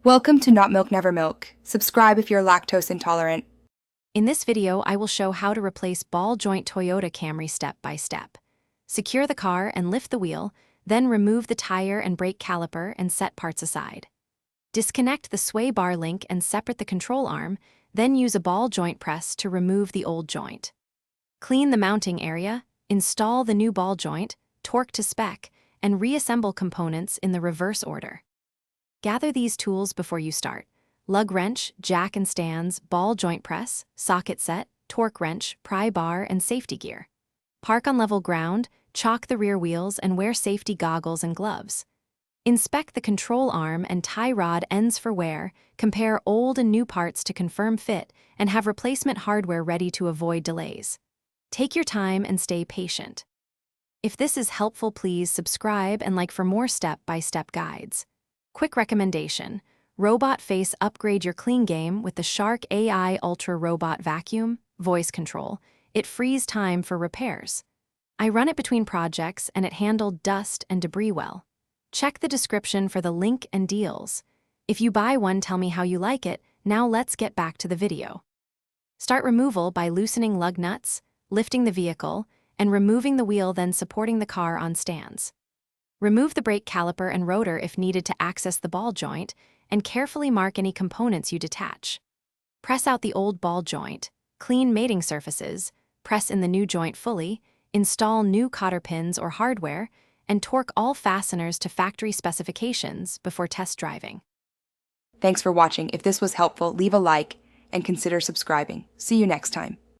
Welcome to Not Milk Never Milk. Subscribe if you're lactose intolerant. In this video, I will show how to replace ball joint Toyota Camry step by step. Secure the car and lift the wheel, then remove the tire and brake caliper and set parts aside. Disconnect the sway bar link and separate the control arm, then use a ball joint press to remove the old joint. Clean the mounting area, install the new ball joint, torque to spec, and reassemble components in the reverse order. Gather these tools before you start: lug wrench, jack and stands, ball joint press, socket set, torque wrench, pry bar, and safety gear. Park on level ground, chalk the rear wheels, and wear safety goggles and gloves. Inspect the control arm and tie rod ends for wear, compare old and new parts to confirm fit, and have replacement hardware ready to avoid delays. Take your time and stay patient. If this is helpful, please subscribe and like for more step-by-step guides. Quick recommendation: Robot Face. Upgrade your clean game with the Shark AI Ultra Robot Vacuum voice control. It frees time for repairs. I run it between projects and it handled dust and debris well. Check the description for the link and deals. If you buy one, tell me how you like it. Now let's get back to the video. Start removal by loosening lug nuts, lifting the vehicle, and removing the wheel, then supporting the car on stands. Remove the brake caliper and rotor if needed to access the ball joint, and carefully mark any components you detach. Press out the old ball joint, clean mating surfaces, press in the new joint fully, install new cotter pins or hardware, and torque all fasteners to factory specifications before test driving. Thanks for watching. If this was helpful, leave a like and consider subscribing. See you next time.